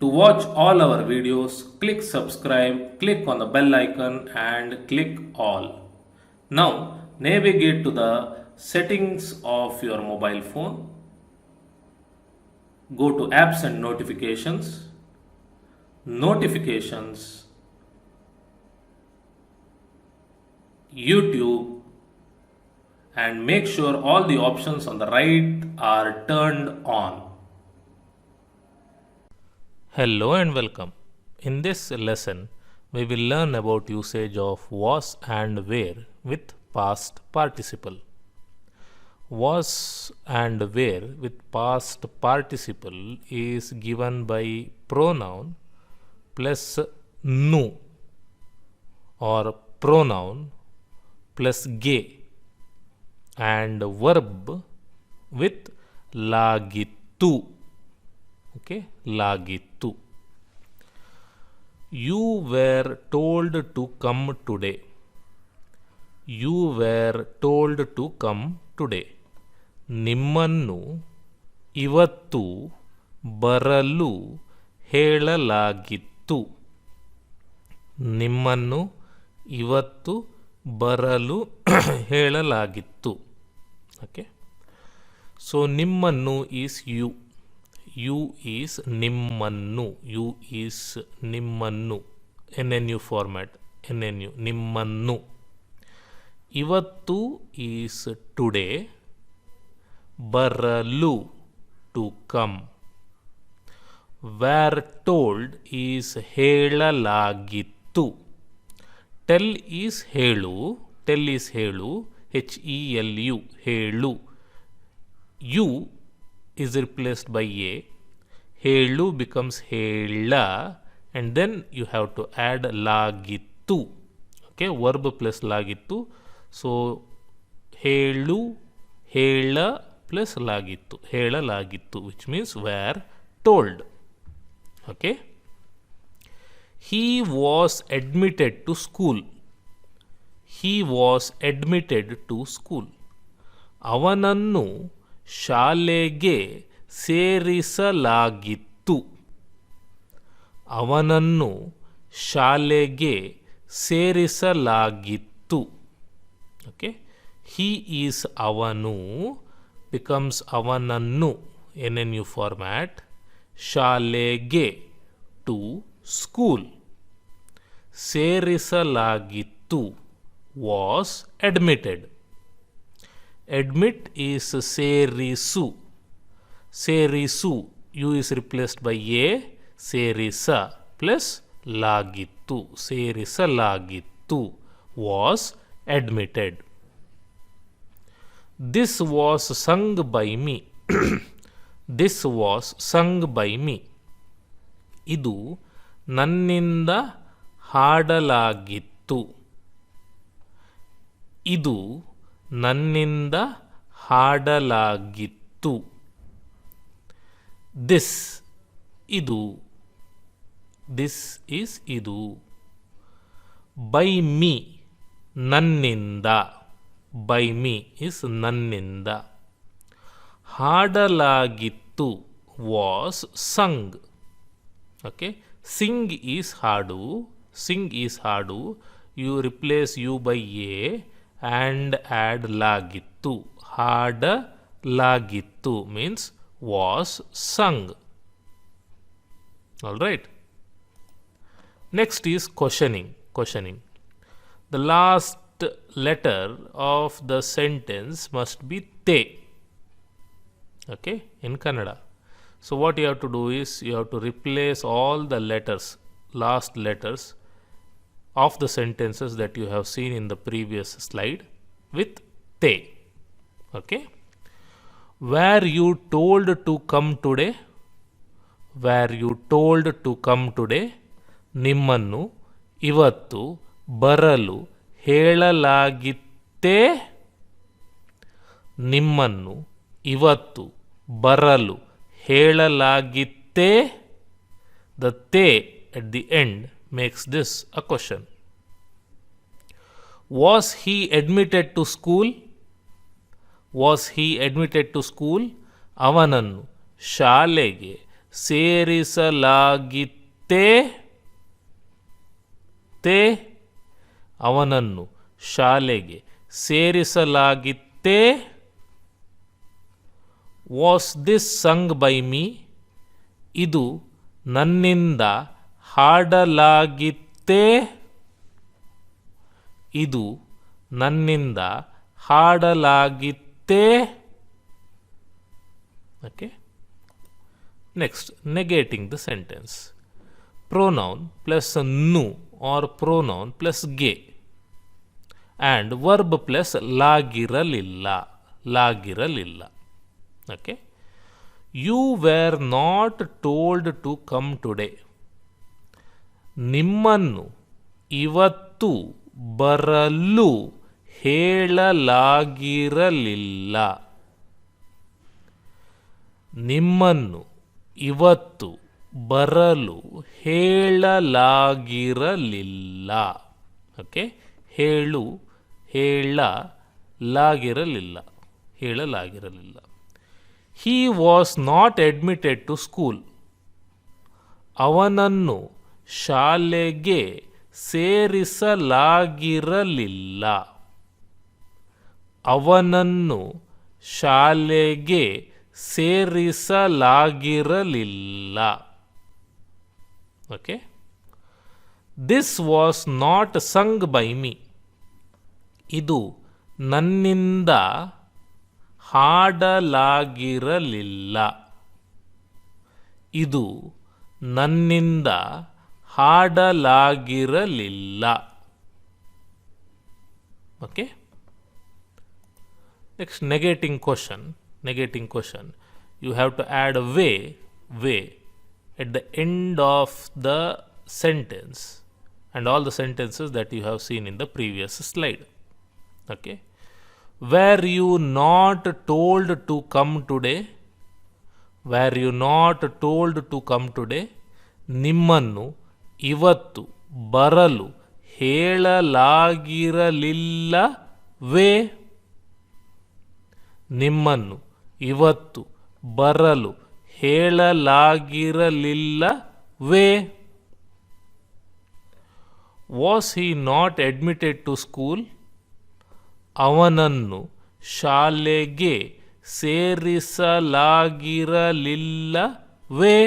To watch all our videos, click subscribe, click on the bell icon and click all. Now navigate to the settings of your mobile phone. Go to apps and notifications. Notifications. YouTube, and make sure all the options on the right are turned on. Hello and welcome. In this lesson, we will learn about usage of was and were with past participle. Was and were with past participle is given by pronoun plus nu or pronoun plus ge and verb with lagitu. Okay, lagitu. You were told to come today. You were told to come today. ನಿಮ್ಮನ್ನು ಇವತ್ತು ಬರಲು ಹೇಳಲಾಗಿತ್ತು. ನಿಮ್ಮನ್ನು ಇವತ್ತು ಬರಲು ಹೇಳಲಾಗಿತ್ತು. Okay, so ನಿಮ್ಮನ್ನು is you. You is ನಿಮ್ಮನ್ನು. ಯು ಈಸ್ ನಿಮ್ಮನ್ನು. NNU format. NNU ನಿಮ್ಮನ್ನು. ಇವತ್ತು ಈಸ್ ಟುಡೇ. ಬರಲು to come. Were told is ಹೇಳಲಾಗಿತ್ತು. ಟೆಲ್ ಈಸ್ ಹೇಳು. ಟೆಲ್ ಈಸ್ ಹೇಳು. HELU ಹೇಳು. You is replaced by a. Helu becomes hela, and then you have to add lagittu. Okay, verb plus lagittu. So helu, hela plus lagittu. Hela lagittu, which means were told. Okay. He was admitted to school. He was admitted to school. ಅವನನ್ನು ಶಾಲೆಗೆ ಸೇರಿಸಲಾಗಿತ್ತು. ಅವನನ್ನು ಶಾಲೆಗೆ ಸೇರಿಸಲಾಗಿತ್ತು. Okay, he is ಅವನು becomes ಅವನನ್ನು. NNU format. ಶಾಲೆಗೆ to school. ಸೇರಿಸಲಾಗಿತ್ತು ವಾಸ್ ಅಡ್ಮಿಟೆಡ್. Admit is ಸೇರಿಸು. ಸೇರಿಸು. U is replaced by a. ಸೇರಿಸ plus ಲಾಗಿತ್ತು. ಸೇರಿಸಲಾಗಿತ್ತು was admitted. This was sung by me. This was sung by me. ಇದು ನನ್ನಿಂದ ಹಾಡಲಾಗಿತ್ತು. ಇದು ನನ್ನಿಂದ ಹಾಡಲಾಗಿತ್ತು. ದಿಸ್ ಇದು. ದಿಸ್ ಈಸ್ ಇದು. ಬೈ ಮೀ ನನ್ನಿಂದ. ಬೈ ಮೀ ಇಸ್ ನನ್ನಿಂದ. ಹಾಡಲಾಗಿತ್ತು was sung. Okay, sing is ಹಾಡು. ಸಿಂಗ್ ಈಸ್ ಹಾಡು. You replace U by A and add lagittu. Hadalagittu means was sung. All right. Next is questioning. Questioning. The last letter of the sentence must be te. Okay, in Kannada. So what you have to do is you have to replace all the letters, last letters of the sentences that you have seen in the previous slide with te. Okay. Were you told to come today? Were you told to come today? ನಿಮ್ಮನ್ನು ಇವತ್ತು ಬರಲು ಹೇಳಲಾಗಿತ್ತೇ? ನಿಮ್ಮನ್ನು ಇವತ್ತು ಬರಲು ಹೇಳಲಾಗಿತ್ತೇ? The te at the end makes this a question. Was he admitted to school? Was he admitted to school? ಅವನನ್ನು ಶಾಲೆಗೆ ಸೇರಿಸಲಾಗಿತ್ತೇ ತೇ ಅವನನ್ನು ಶಾಲೆಗೆ ಸೇರಿಸಲಾಗಿತ್ತೇ was this sung by me ಇದು ನನ್ನಿಂದ ಹಾಡಲಾಗಿತ್ತೇ ಇದು ನನ್ನಿಂದ ಹಾಡಲಾಗಿತ್ತೇ okay next negating the sentence pronoun plus ನು or pronoun plus ಗೆ and verb plus ಲಾಗಿರಲಿಲ್ಲ okay you were not told to come today ನಿಮ್ಮನ್ನು ಇವತ್ತು ಬರಲು ಹೇಳಲಾಗಿರಲಿಲ್ಲ ನಿಮ್ಮನ್ನು ಇವತ್ತು ಬರಲು ಹೇಳಲಾಗಿರಲಿಲ್ಲ ಓಕೆ ಹೇಳಲಾಗಿರಲಿಲ್ಲ he was not admitted to school ಅವನನ್ನು ಶಾಲೆಗೆ ಸೇರಿಸಲಾಗಿರಲಿಲ್ಲ ಅವನನ್ನು ಶಾಲೆಗೆ ಸೇರಿಸಲಾಗಿರಲಿಲ್ಲ okay this was not sung by me ಇದು ನನ್ನಿಂದ ಹಾಡಲಾಗಿರಲಿಲ್ಲ ಇದು ನನ್ನಿಂದ ಹಾಡಲಾಗಿರಲಿಲ್ಲ okay next negating question you have to add a way at the end of the sentence and all the sentences that you have seen in the previous slide okay were you not told to come today ನಿಮ್ಮನ್ನು ಇವತ್ತು ಬರಲು ಹೇಳಲಾಗಿರಲಿಲ್ಲವೇ ನಿಮ್ಮನ್ನು ಇವತ್ತು ಬರಲು ಹೇಳಲಾಗಿರಲಿಲ್ಲವೇ was he not admitted to school ಅವನನ್ನು ಶಾಲೆಗೆ ಸೇರಿಸಲಾಗಿರಲಿಲ್ಲವೇ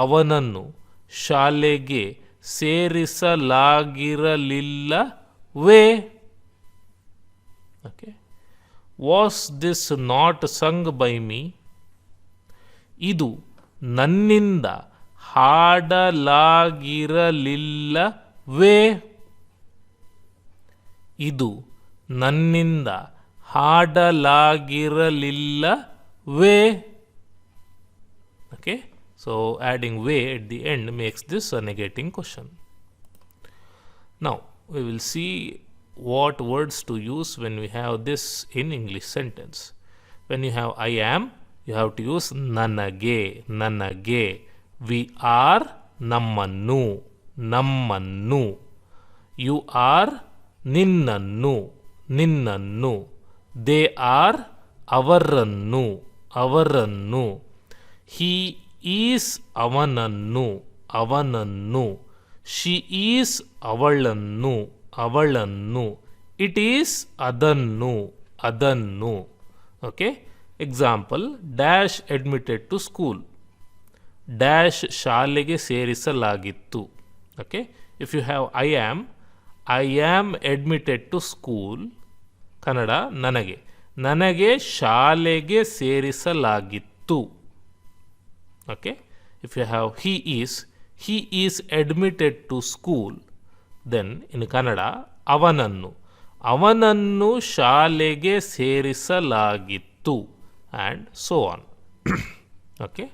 ಅವನನ್ನು ಶಾಲೆಗೆ ಸೇರಿಸಲಾಗಿರಲಿಲ್ಲವೇ okay was this not sung by me ಇದು ನನ್ನಿಂದ ಹಾಡಲಾಗಿರಲಿಲ್ಲವೇ ಇದು ನನ್ನಿಂದ ಹಾಡಲಾಗಿರಲಿಲ್ಲವೇ okay so adding way at the end makes this a negating question. Now we will see what words to use when we have this in English sentence. When you have I am, you have to use nanage. We are nammannu. You are ninnannu. They are avarannu. He is avanannu. She is avalannu. It is adannu. Okay. Example, dash admitted to school. Dash ಶಾಲೆಗೆ ಸೇರಿಸಲಾಗಿತ್ತು. Okay. If you have I am admitted to school. Kannada ನನಗೆ ಶಾಲೆಗೆ ಸೇರಿಸಲಾಗಿತ್ತು. Okay. If you have he is admitted to school. Then in Kannada ಅವನನ್ನು ಶಾಲೆಗೆ ಸೇರಿಸಲಾಗಿತ್ತು and so on. Okay.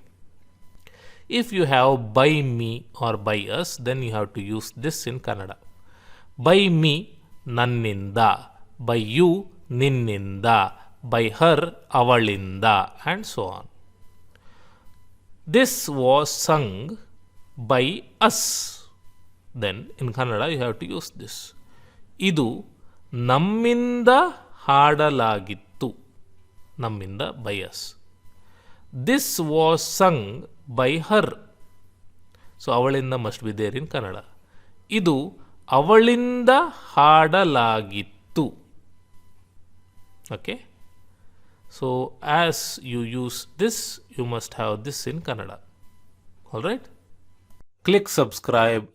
If you have by me or by us, then you have to use this in Kannada. By me ನನ್ನಿಂದ, by you ನಿನ್ನಿಂದ, by her ಅವಳಿಂದ and so on. This was sung by us. Then in Kannada you have to use this. ಇದು ನಮ್ಮಿಂದ ಹಾಡಲಾಗಿತ್ತು. ನಮ್ಮಿಂದ by us. This was sung by her. So ಅವಳಿಂದ must be there in Kannada. ಇದು ಅವಳಿಂದ ಹಾಡಲಾಗಿತ್ತು. Okay. So as you use this, you must have this in Kannada. Alright? Click subscribe,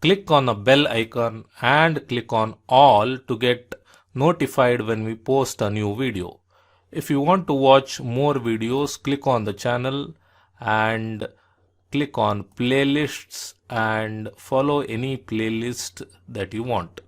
click on the bell icon and click on all to get notified when we post a new video. If you want to watch more videos, click on the channel and click on playlists and follow any playlist that you want.